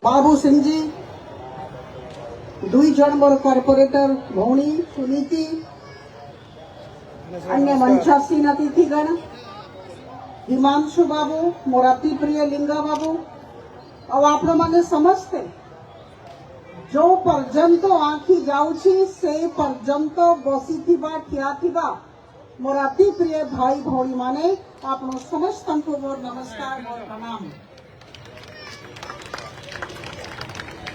बाबू सिंह जी, दुई जन मोर कॉर्पोरेटर भौणी सुनीति, अन्य मंचासीन अतिथिगण, हिमांशु बाबू, मोर अति प्रिय लिंगा बाबू और आपण माने समस्ते जो पर्यंत आखि जाउछि से पर्यंत बसिथिबा ठियाथिबा मोर अति प्रिय भाई भौणी माने आपण समस्त मोर नमस्कार मोर प्रणाम।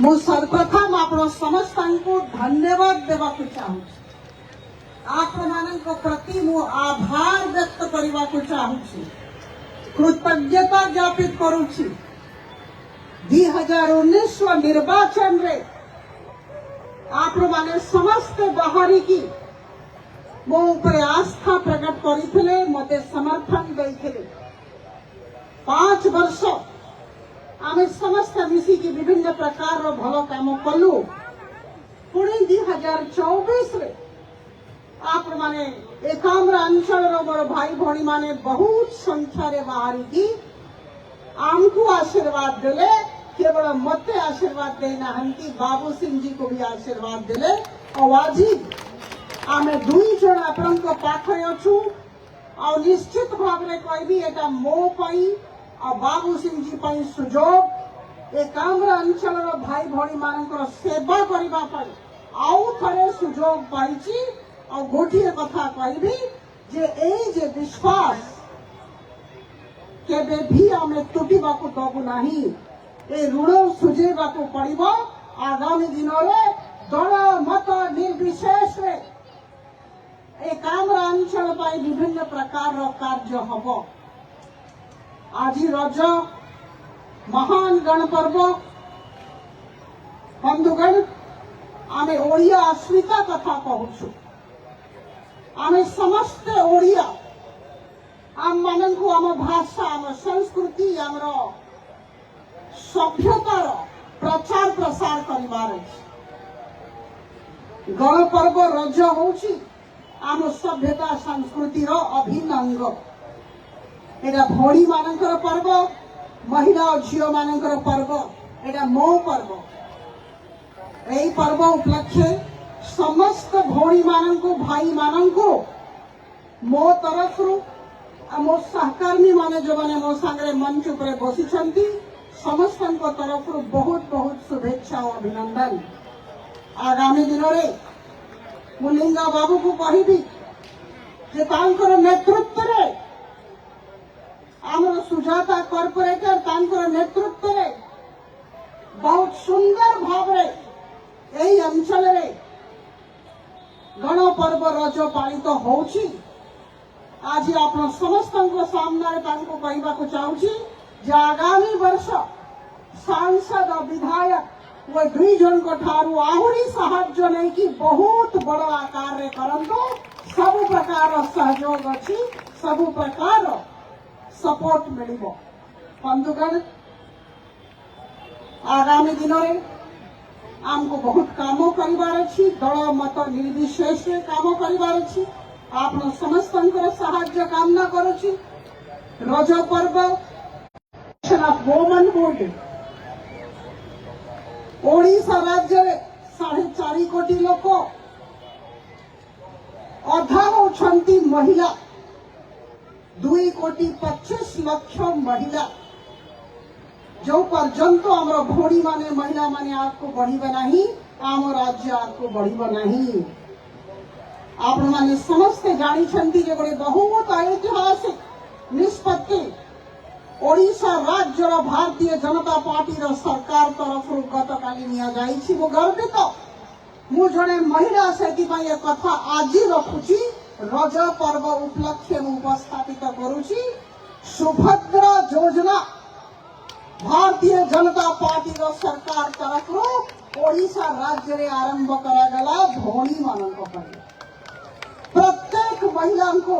मु सर्वप्रथम आपण समस्त को धन्यवाद देवा को चाहूँ। आपण मानक प्रति मु आभार व्यक्त करने को चाहूँ, कृतज्ञता ज्ञापित करुछि। 2019 निर्वाचन रे आपण माने समस्त बाहरी की मो ऊपर आस्था प्रकट करथिले, मते समर्थन दैथिले। 5 वर्ष आमे समस्त मिसिकी विभिन्न प्रकार रो भलो काम कलु। पुणी 2024 रे आप माने एकाम्र अंचल रो मोर भाई भौणी माने बहुत संख्या रे बाहरी की आमको आशीर्वाद देले। केवल मते आशीर्वाद देना हंती बाबू सिंह जी को भी आशीर्वाद देले। और आज आमे दुई जन आपन को पाखरे अछु और निश्चित भाव रे कहबी एटा मो पई और बाबू सिंह जी पई सुजोग एकाम्र अंचल रो भाई भौणी मानकर सेवा करबा पई आउ थरे सुजोग पाइछि। और गोटिए कथा कहबी जे एई जे विश्वास केबे भी आमे टूटिबा को दबु नाही। ए ऋण सुझेबा को पड़िबो। आगामी दिनों रे दल मत निर्विशेष रे एकाम्र अंचल पाई विभिन्न प्रकार रो कार्य हबो। आज रज महान गणपर्व बंधुगण आमे ओडिया अस्मिता कथा कहूछु। आमे समस्त ओडिया आम मानकु आम भाषा आम संस्कृति आमर सभ्यतार प्रचार प्रसार करिबार गणपर्व रज होछि आम सभ्यता संस्कृति रो अभिन्न अंग। एटा भौणी मानकर पर्व, महिला और झियो मानकर पर्व, एटा मो पर्व। एई पर्व उपलक्षे समस्त भौणी माननको भाई माननको मो तरफ मो सहकर्मी माने जो माने मो संगे मंच उपरे बसी छंती समस्त तरफ बहुत बहुत शुभेच्छा और अभिनंदन। आगामी दिन में मुलिंगा बाबू को कहबी जे तांकर नेतृत्व रे आमर सुजाता कॉर्पोरेटर तांकर नेतृत्व रे बहुत सुंदर भाव रे एई अंचल रे गणपर्व रज पालित होउछि। आज आप समस्त सामने कहवा को चाहूँगी जे आगामी वर्ष सांसद और विधायक वो दुई जन को ठारू आहुरी साहाय्य नहीं कि बहुत बड़ आकार रे करंतो। सब प्रकार सहयोग अच्छी, सब प्रकार सपोर्ट मिलिबो। बंधुगण आगामी दिन में आमको बहुत काम करिबार अछि, दल मत निर्विशेष काम करिबार अछि। आप समस्त साहाय्य कामना करुछि। रज पर्व वोमन बोर्ड ओडिशा राज्य 4.5 कोटी लोक अधा होछंती महिला 2,25,00,000 महिला। जो पर्यंत आमर भौणी माने महिला माने आगको बढ़िबा नाही आम राज्य आगको बढ़िबा नाही। आपण माने समस्ते जानी छंती जे गोटे बहुत ऐतिहासिक निष्पत्ति ओडिशा राज्य भारतीय जनता पार्टी सरकार तरफ गतकाली निया जाइछि। मो गर्वित मु जने महिला सेति पई कथा आज रखुछि। रज पर्व उपलक्षे मु उपस्थापित करूछि। सुभद्रा योजना भारतीय जनता पार्टी सरकार तरफ ओडिशा राज्य रे आरंभ करागला भौणी मानक पई। प्रत्येक महिला को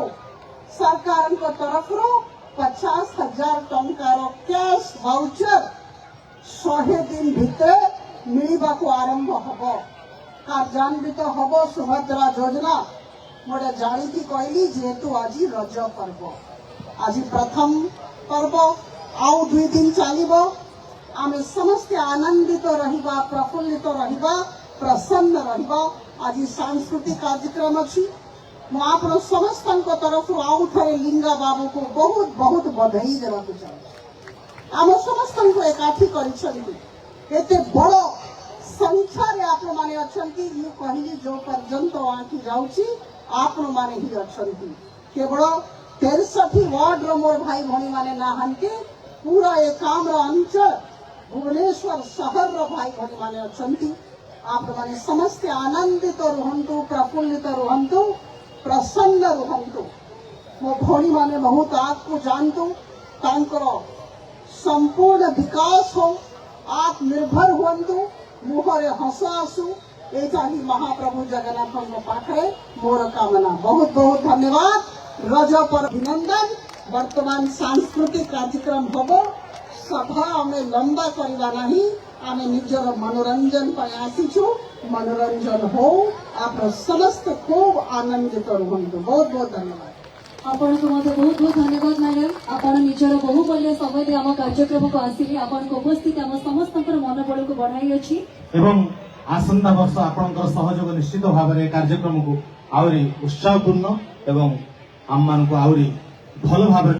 सरकार को तरफ 50,000 टंकार कैश वाउचर 100 दिन भितर मिलवा को आरंभ हब। कार्यान्वित हब सुभद्रा योजना मोटे जानी कहली जेहेतु आज रज पर्व। आज प्रथम पर्व आउ 2 दिन चलो आमे समस्ते आनंदित रहिबा, प्रफुल्लित रहिबा, प्रसन्न रहिबा। आज सांस्कृतिक कार्यक्रम अछि। मु आपण समस्त तरफ आउ थे लिंगा बाबू को बहुत बहुत बधाई देवाक चाहे। आम समस्त एकाठी करते बड़ संख्या रे आप माने अछंती। मु कहली जो पर्यंत आंखी जाउची आपण माने ही अछंती। केवल 63 वार्ड रो मोर भाई भणी माने नाहंती, पूरा एकाम्र अंचल भुवनेश्वर शहर रो भाई भणी माने अछंती। आप माने समस्त आनंदित रुहंतु, प्रफुल्लित रुहंतु, प्रसन्न रुहंतु। मो भणी माने बहुत आपको जानतु, तांकर संपूर्ण विकास हो, आत्मनिर्भर हुंतु, मुहरे हस आसु। एटा ही महाप्रभु जगन्नाथ पाखरे मोर कामना। बहुत बहुत धन्यवाद। रज पर अभिनंदन। वर्तमान सांस्कृतिक कार्यक्रम होबो। सभा आमे लंबा करवा नहीं, आमे निजर मनोरंजन पर आसीछु। मनोरंजन हो, आप समस्त खूब आनंदित रुहंतु। बहुत बहुत धन्यवाद। आपण को बहुत बहुत धन्यवाद मैडम। आपण निजर बहुमूल्य समय दे आम कार्यक्रम को आसिले। आपण को उपस्थित आम समस्त मनोबल को बढ़ाई अछि एवं आसंता वर्ष आपनकर सहयोग निश्चित भाव में कार्यक्रम को आउरी उत्साहपूर्ण एवं आम मान को आउरी भल भाव